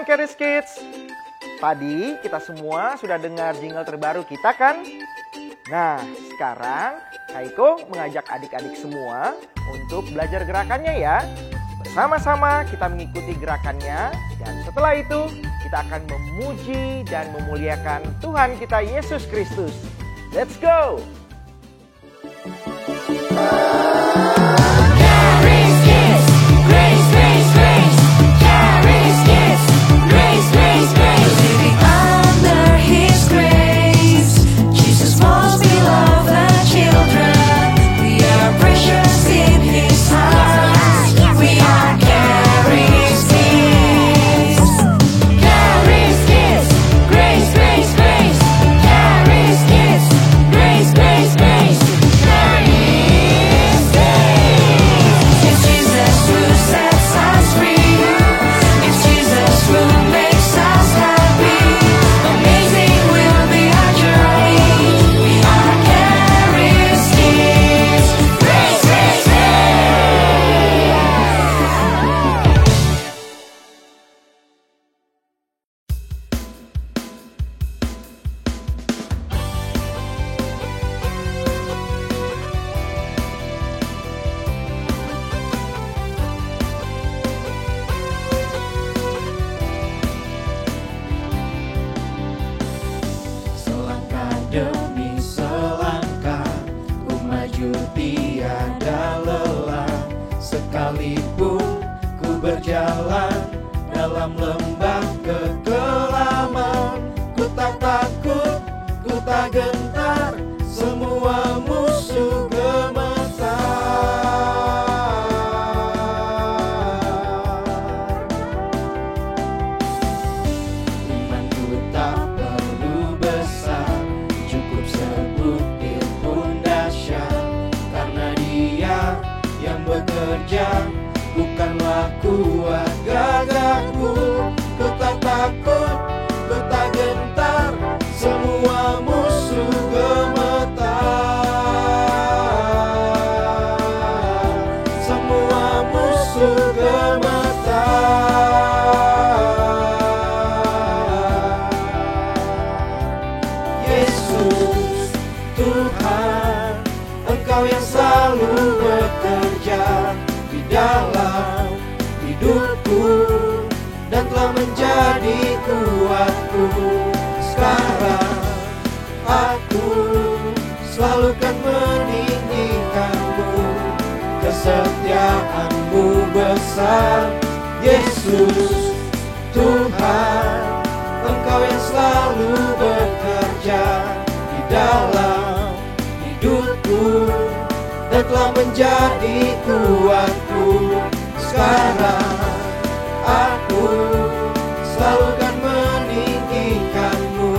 Shalom Charis Kids. Tadi kita semua sudah dengar jingle terbaru kita kan? Nah, sekarang Kak Iko mengajak adik-adik semua untuk belajar gerakannya ya. Bersama-sama kita mengikuti gerakannya dan setelah itu kita akan memuji dan memuliakan Tuhan kita Yesus Kristus. Let's go! Demi selangkah ku maju tiada lelah, sekalipun ku berjalan dalam lembah kekelaman. Ku tak takut, ku tak gentar, semua musuh gemetar. Imanku tak perlu besar, cukup sebutir pun dahsyat, karena Dia yang bekerja, bukanlah kuat gagahku. Ku tak takut, ku tak gentar, semua musuh gemetar. Semua musuh gemetar. Yesus Tuhan, Engkau yang selalu bekerja di dalam hidupku dan telah menjadi kuatku. Sekarang aku selalu kan meninggikanmu, kesetiaanmu besar. Yesus Tuhan, Engkau yang selalu bekerja di dalam hidupku dan telah menjadi kuatku. Sekarang aku selalu kan meninggikanmu,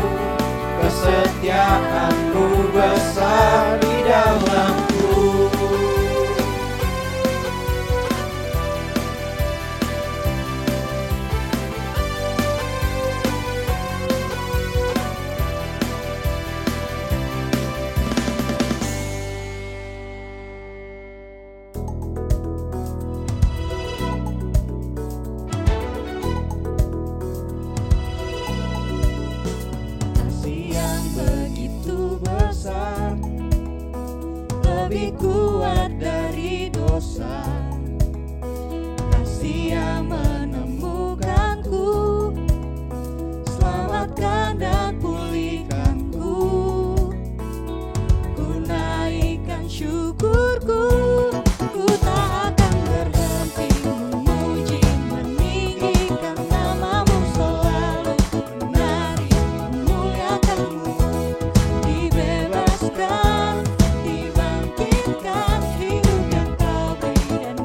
kesetiaanmu besar di dalamku. Kasih yang begitu besar, lebih kuat dari dosa. Kasih yang menemukanku, selamatkan dan pulihkanku. Ku naikkan syukurku, ku tak akan berhenti memuji, meninggikan namamu selalu, menari, memuliakanmu. Dibebaskan, dibangkitkan, hidup yang kau beri dan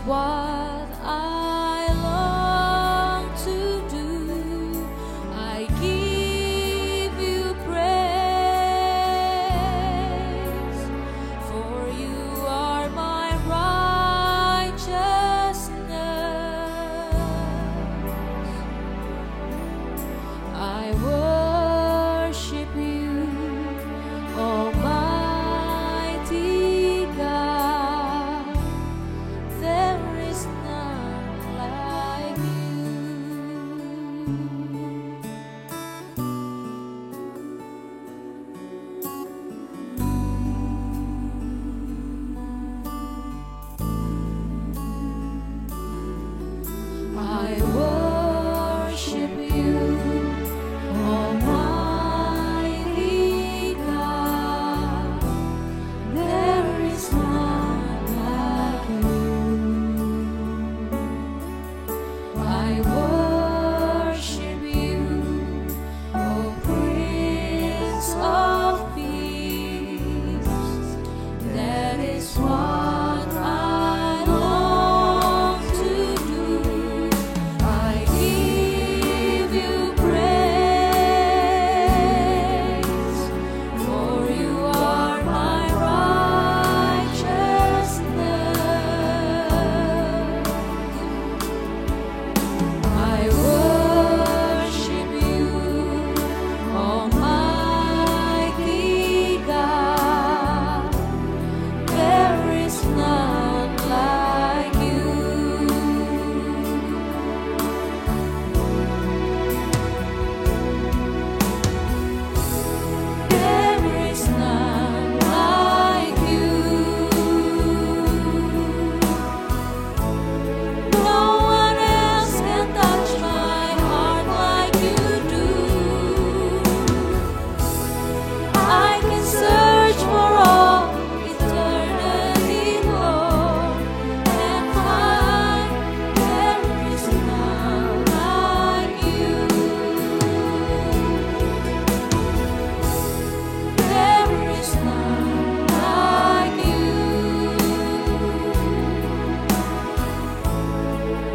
what I long to do. I give you praise, for you are my righteousness. I worship you, Almighty God. There is none like you. I worship you, Almighty God. There is none like you. I worship you, O Prince of Peace. That is what I long to do. I give you praise, for you are my righteousness. I worship you, Almighty God. There is none like you. There is none like you. No one else can touch my heart like you do. I can search for all eternity, Lord, and find there is none like you. There is none like you.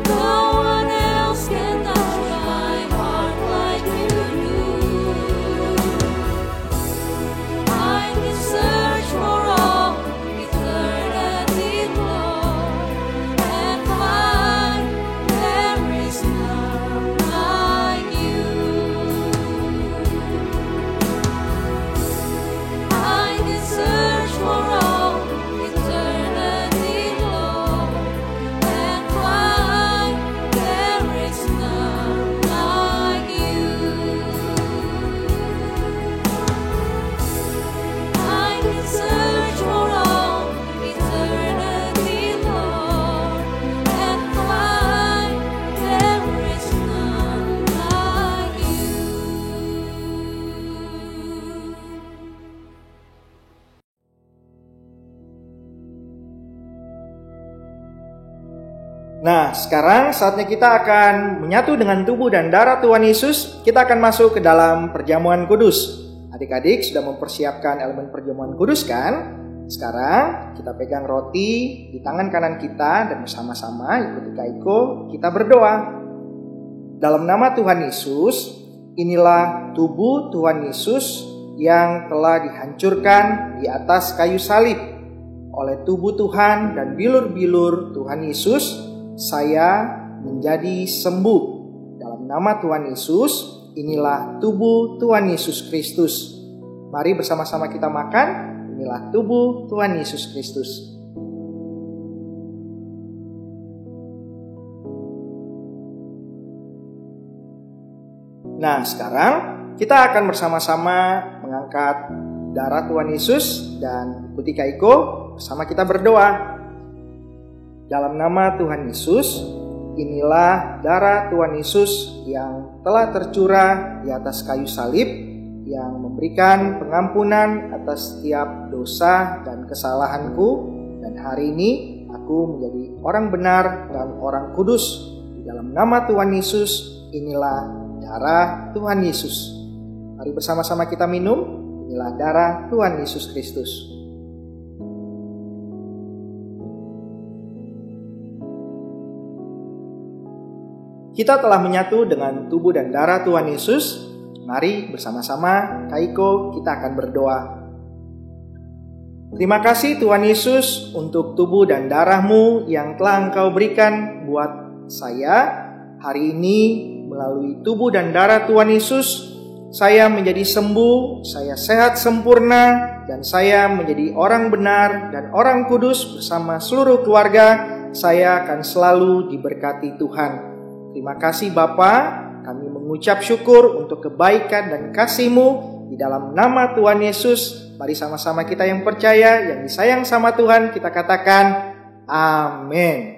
No one else can touch my heart like you do. I can search for all eternity, Lord, and find there is none like you. I can search for all eternity, Lord, and find there is none like you. I can search for all eternity, Lord, and find there is none like you. Nah, sekarang saatnya kita akan menyatu dengan tubuh dan darah Tuhan Yesus. Kita akan masuk ke dalam perjamuan kudus. Adik-adik sudah mempersiapkan elemen perjamuan kudus kan? Sekarang kita pegang roti di tangan kanan kita dan bersama-sama ikuti Kak Iko, kita berdoa. Dalam nama Tuhan Yesus, inilah tubuh Tuhan Yesus yang telah dihancurkan di atas kayu salib. Oleh tubuh Tuhan dan bilur-bilur Tuhan Yesus, saya menjadi sembuh. Dalam nama Tuhan Yesus, inilah tubuh Tuhan Yesus Kristus. Mari bersama-sama kita makan. Inilah tubuh Tuhan Yesus Kristus. Nah, sekarang kita akan bersama-sama mengangkat darah Tuhan Yesus dan ikuti Kak Iko bersama kita berdoa. Dalam nama Tuhan Yesus, inilah darah Tuhan Yesus yang telah tercurah di atas kayu salib, yang memberikan pengampunan atas setiap dosa dan kesalahanku. Dan hari ini aku menjadi orang benar dan orang kudus. Di dalam nama Tuhan Yesus, inilah darah Tuhan Yesus. Mari bersama-sama kita minum. Inilah darah Tuhan Yesus Kristus. Kita telah menyatu dengan tubuh dan darah Tuhan Yesus. Mari bersama-sama Kaiko kita akan berdoa. Terima kasih Tuhan Yesus untuk tubuh dan darah-Mu yang telah Engkau berikan buat saya. Hari ini melalui tubuh dan darah Tuhan Yesus, saya menjadi sembuh, saya sehat sempurna, dan saya menjadi orang benar dan orang kudus bersama seluruh keluarga. Saya akan selalu diberkati Tuhan. Terima kasih Bapa, kami mengucap syukur untuk kebaikan dan kasih-Mu di dalam nama Tuhan Yesus. Mari sama-sama kita yang percaya, yang disayang sama Tuhan, kita katakan amin.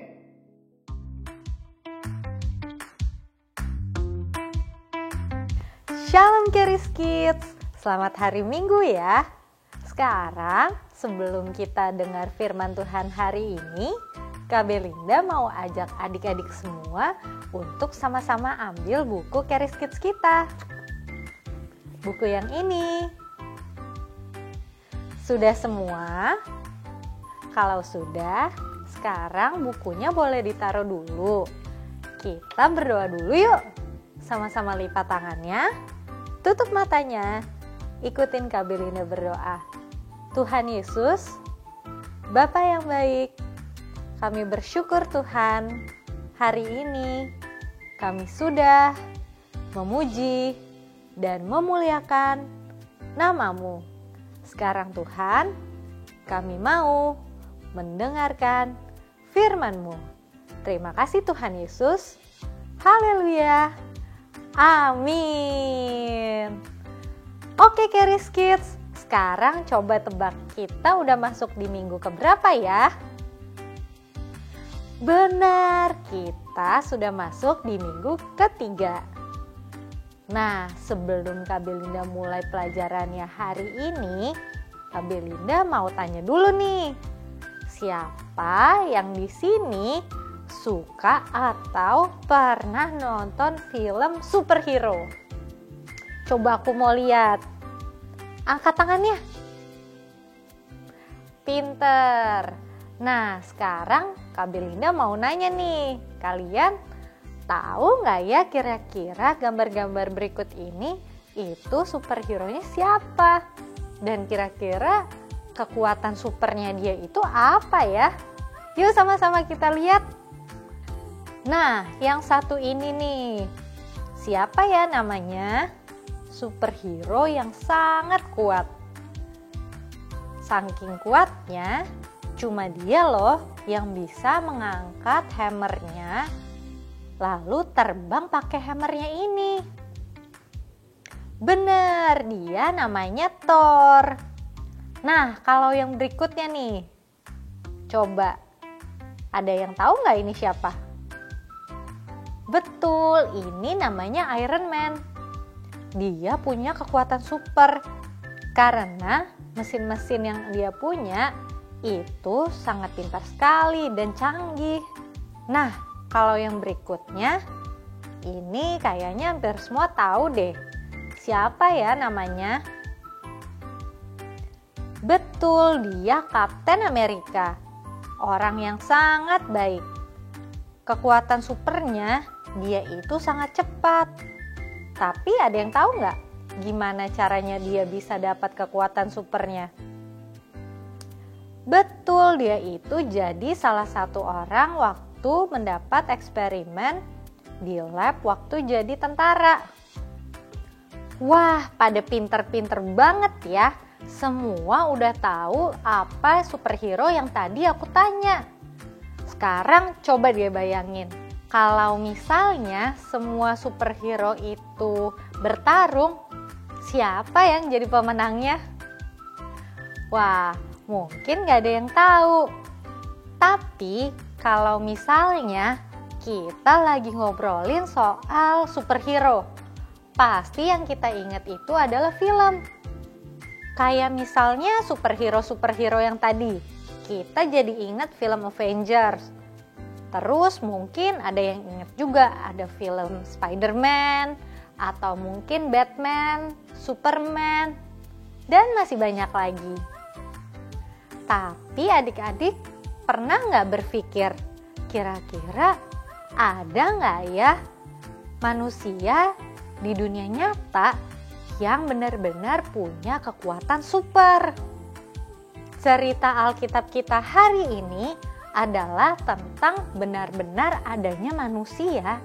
Shalom Keris Kids, selamat hari Minggu ya. Sekarang sebelum kita dengar firman Tuhan hari ini, Kak Belinda mau ajak adik-adik semua untuk sama-sama ambil buku Keris Kids kita. Buku yang ini. Sudah semua? Kalau sudah, sekarang bukunya boleh ditaruh dulu. Kita berdoa dulu yuk. Sama-sama lipat tangannya, tutup matanya, ikutin Kak Belinda berdoa. Tuhan Yesus, Bapa yang baik, kami bersyukur Tuhan, hari ini kami sudah memuji dan memuliakan nama-Mu. Sekarang Tuhan, kami mau mendengarkan firman-Mu. Terima kasih Tuhan Yesus. Haleluya. Amin. Oke Keris Kids, sekarang coba tebak kita udah masuk di minggu keberapa ya? Benar, kita sudah masuk di minggu ketiga. Nah, sebelum Kak Belinda mulai pelajarannya hari ini, Kak Belinda mau tanya dulu nih. Siapa yang di sini suka atau pernah nonton film superhero? Coba aku mau lihat. Angkat tangannya. Pinter. Nah, sekarang Kak Belinda mau nanya nih. Kalian tahu nggak ya kira-kira gambar-gambar berikut ini itu superhero-nya siapa? Dan kira-kira kekuatan supernya dia itu apa ya? Yuk sama-sama kita lihat. Nah, yang satu ini nih. Siapa ya namanya? Superhero yang sangat kuat. Saking kuatnya, cuma dia loh yang bisa mengangkat hammernya, lalu terbang pakai hammernya ini. Bener, dia namanya Thor. Nah, kalau yang berikutnya nih, coba ada yang tahu nggak ini siapa? Betul, ini namanya Iron Man. Dia punya kekuatan super karena mesin-mesin yang dia punya itu sangat pintar sekali dan canggih. Nah, kalau yang berikutnya, ini kayaknya hampir semua tahu deh. Siapa ya namanya? Betul, dia Kapten Amerika. Orang yang sangat baik. Kekuatan supernya, dia itu sangat cepat. Tapi ada yang tahu nggak gimana caranya dia bisa dapat kekuatan supernya? Betul, dia itu jadi salah satu orang waktu mendapat eksperimen di lab waktu jadi tentara. Wah, pada pinter-pinter banget ya. Semua udah tahu apa superhero yang tadi aku tanya. Sekarang coba dia bayangin. Kalau misalnya semua superhero itu bertarung, siapa yang jadi pemenangnya? Wah, mungkin gak ada yang tahu. Tapi kalau misalnya kita lagi ngobrolin soal superhero, pasti yang kita ingat itu adalah film. Kayak misalnya superhero-superhero yang tadi, kita jadi ingat film Avengers. Terus mungkin ada yang ingat juga ada film Spider-Man, atau mungkin Batman, Superman, dan masih banyak lagi. Tapi adik-adik pernah nggak berpikir, kira-kira ada nggak ya manusia di dunia nyata yang benar-benar punya kekuatan super. Cerita Alkitab kita hari ini adalah tentang benar-benar adanya manusia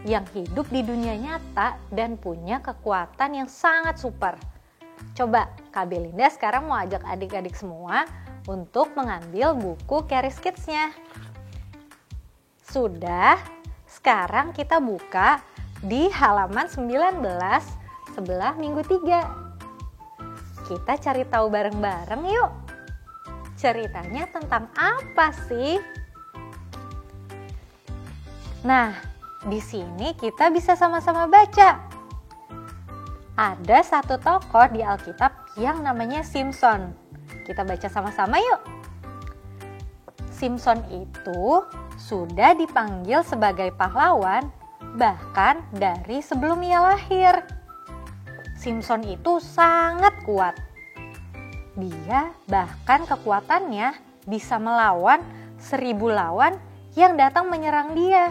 yang hidup di dunia nyata dan punya kekuatan yang sangat super. Coba Kak Belinda sekarang mau ajak adik-adik semua untuk mengambil buku Charis Kids-nya. Sudah, sekarang kita buka di halaman 19 sebelah minggu 3. Kita cari tahu bareng-bareng yuk. Ceritanya tentang apa sih? Nah, di sini kita bisa sama-sama baca. Ada satu tokoh di Alkitab yang namanya Simson. Kita baca sama-sama yuk. Simson itu sudah dipanggil sebagai pahlawan bahkan dari sebelum ia lahir. Simson itu sangat kuat. Dia bahkan kekuatannya bisa melawan 1000 lawan yang datang menyerang dia.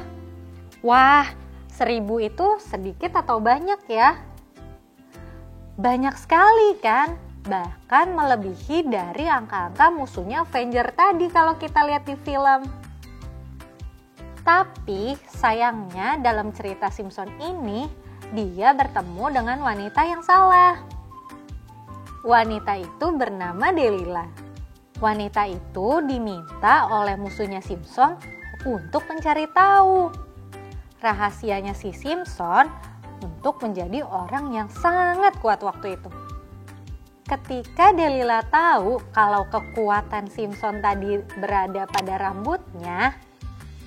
Wah, 1000 itu sedikit atau banyak ya? Banyak sekali kan? Bahkan melebihi dari angka-angka musuhnya Avenger tadi kalau kita lihat di film. Tapi sayangnya dalam cerita Simson ini, dia bertemu dengan wanita yang salah. Wanita itu bernama Delila. Wanita itu diminta oleh musuhnya Simson untuk mencari tahu rahasianya si Simson untuk menjadi orang yang sangat kuat waktu itu. Ketika Delila tahu kalau kekuatan Simson tadi berada pada rambutnya,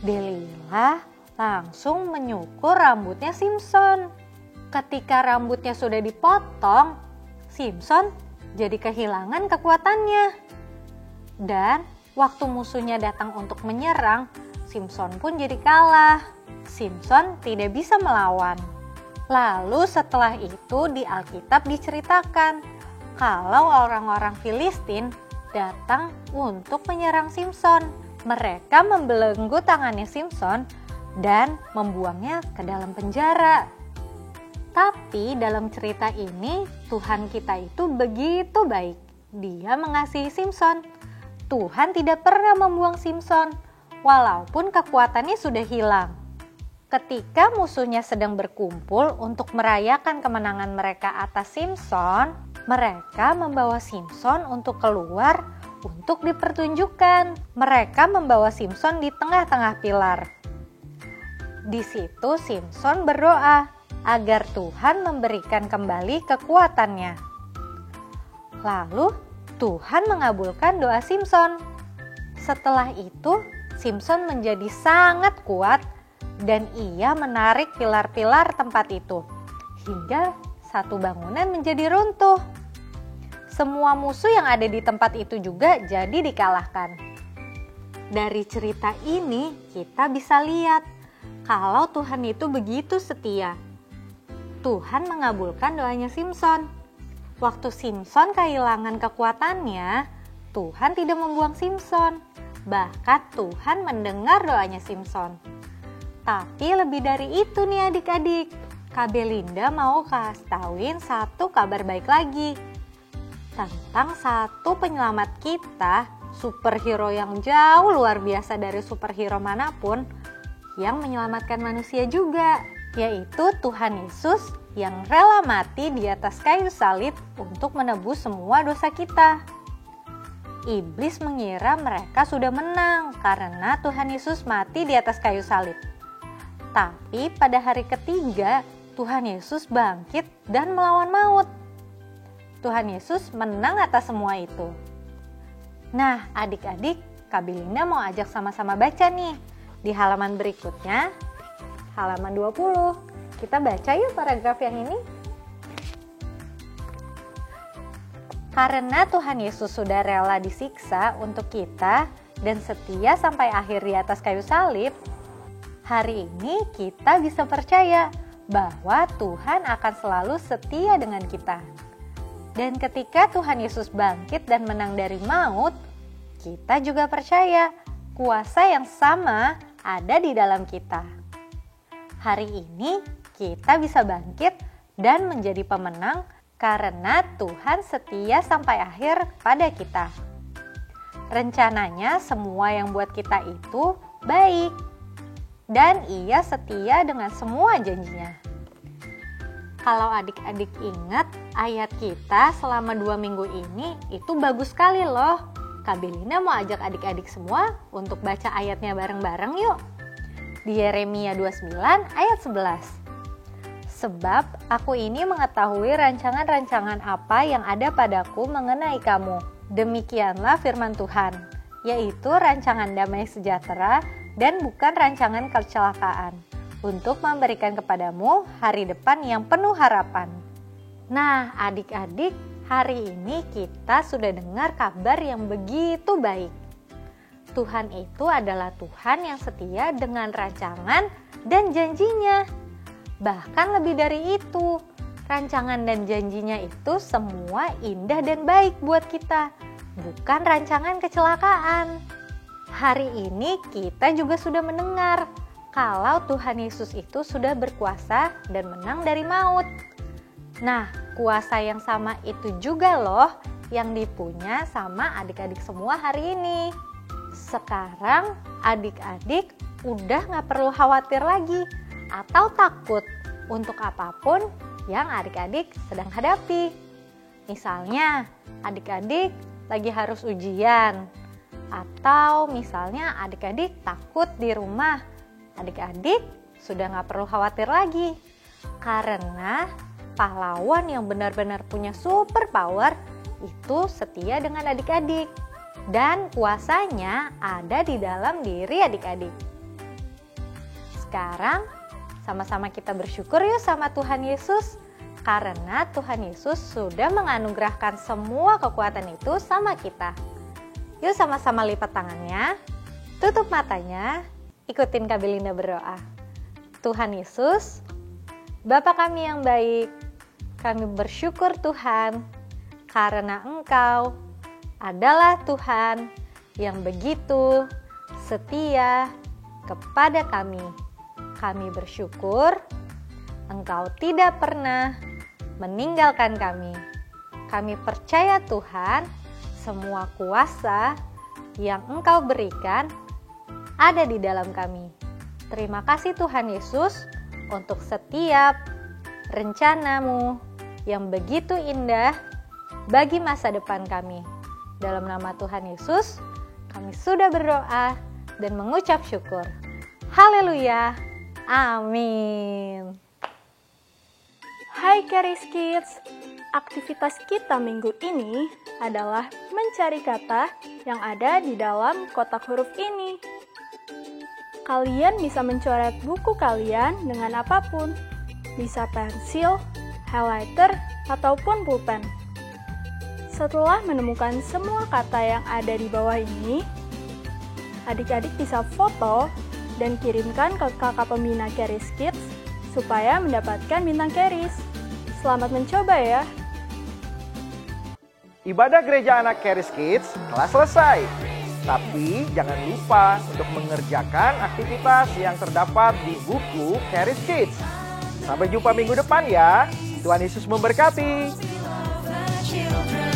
Delila langsung menyukur rambutnya Simson. Ketika rambutnya sudah dipotong, Simson jadi kehilangan kekuatannya. Dan waktu musuhnya datang untuk menyerang, Simson pun jadi kalah. Simson tidak bisa melawan. Lalu setelah itu di Alkitab diceritakan kalau orang-orang Filistin datang untuk menyerang Simson. Mereka membelenggu tangannya Simson dan membuangnya ke dalam penjara. Tapi dalam cerita ini Tuhan kita itu begitu baik. Dia mengasihi Simson. Tuhan tidak pernah membuang Simson walaupun kekuatannya sudah hilang. Ketika musuhnya sedang berkumpul untuk merayakan kemenangan mereka atas Simson, mereka membawa Simson untuk keluar untuk dipertunjukkan. Mereka membawa Simson di tengah-tengah pilar. Di situ Simson berdoa agar Tuhan memberikan kembali kekuatannya. Lalu Tuhan mengabulkan doa Simson. Setelah itu Simson menjadi sangat kuat dan ia menarik pilar-pilar tempat itu hingga satu bangunan menjadi runtuh. Semua musuh yang ada di tempat itu juga jadi dikalahkan. Dari cerita ini kita bisa lihat kalau Tuhan itu begitu setia. Tuhan mengabulkan doanya Simson. Waktu Simson kehilangan kekuatannya, Tuhan tidak membuang Simson. Bahkan Tuhan mendengar doanya Simson. Tapi lebih dari itu nih adik-adik, Kak Belinda mau kasih tauin satu kabar baik lagi. Tentang satu penyelamat kita, superhero yang jauh luar biasa dari superhero manapun, yang menyelamatkan manusia juga, yaitu Tuhan Yesus yang rela mati di atas kayu salib untuk menebus semua dosa kita. Iblis mengira mereka sudah menang karena Tuhan Yesus mati di atas kayu salib. Tapi pada hari ketiga, Tuhan Yesus bangkit dan melawan maut. Tuhan Yesus menang atas semua itu. Nah, adik-adik, Kak Belinda mau ajak sama-sama baca nih di halaman berikutnya, halaman 20. Kita baca yuk paragraf yang ini. Karena Tuhan Yesus sudah rela disiksa untuk kita dan setia sampai akhir di atas kayu salib, hari ini kita bisa percaya bahwa Tuhan akan selalu setia dengan kita. Dan ketika Tuhan Yesus bangkit dan menang dari maut, kita juga percaya kuasa yang sama ada di dalam kita. Hari ini kita bisa bangkit dan menjadi pemenang karena Tuhan setia sampai akhir pada kita. Rencananya semua yang buat kita itu baik, dan Ia setia dengan semua janjinya. Kalau adik-adik ingat, ayat kita selama 2 minggu ini itu bagus sekali loh. Kak Belina mau ajak adik-adik semua untuk baca ayatnya bareng-bareng yuk. Di Yeremia 29 ayat 11. Sebab aku ini mengetahui rancangan-rancangan apa yang ada padaku mengenai kamu. Demikianlah firman Tuhan, yaitu rancangan damai sejahtera dan bukan rancangan kecelakaan, untuk memberikan kepadamu hari depan yang penuh harapan. Nah, adik-adik, hari ini kita sudah dengar kabar yang begitu baik. Tuhan itu adalah Tuhan yang setia dengan rancangan dan janjinya. Bahkan lebih dari itu, rancangan dan janjinya itu semua indah dan baik buat kita, bukan rancangan kecelakaan. Hari ini kita juga sudah mendengar kalau Tuhan Yesus itu sudah berkuasa dan menang dari maut. Nah, kuasa yang sama itu juga loh yang dipunya sama adik-adik semua hari ini. Sekarang adik-adik udah gak perlu khawatir lagi atau takut untuk apapun yang adik-adik sedang hadapi. Misalnya adik-adik lagi harus ujian, atau misalnya adik-adik takut di rumah. Adik-adik sudah gak perlu khawatir lagi, karena pahlawan yang benar-benar punya super power itu setia dengan adik-adik, dan kuasanya ada di dalam diri adik-adik. Sekarang sama-sama kita bersyukur yuk sama Tuhan Yesus, karena Tuhan Yesus sudah menganugerahkan semua kekuatan itu sama kita. Yuk sama-sama lipat tangannya, tutup matanya, ikutin Kak Belinda berdoa. Tuhan Yesus, Bapa kami yang baik, kami bersyukur Tuhan, karena Engkau adalah Tuhan yang begitu setia kepada kami. Kami bersyukur Engkau tidak pernah meninggalkan kami. Kami percaya Tuhan, semua kuasa yang Engkau berikan ada di dalam kami. Terima kasih Tuhan Yesus untuk setiap rencana-Mu yang begitu indah bagi masa depan kami. Dalam nama Tuhan Yesus, kami sudah berdoa dan mengucap syukur. Haleluya. Amin. Hai Caris Kids, aktivitas kita minggu ini adalah mencari kata yang ada di dalam kotak huruf ini. Kalian bisa mencoret buku kalian dengan apapun, bisa pensil, highlighter, ataupun pulpen. Setelah menemukan semua kata yang ada di bawah ini, adik-adik bisa foto dan kirimkan ke kakak pembina Caris Kids supaya mendapatkan bintang Caris. Selamat mencoba ya! Ibadah gereja anak Caris Kids telah selesai. Tapi jangan lupa untuk mengerjakan aktivitas yang terdapat di buku Caris Kids. Sampai jumpa minggu depan ya. Tuhan Yesus memberkati. Children.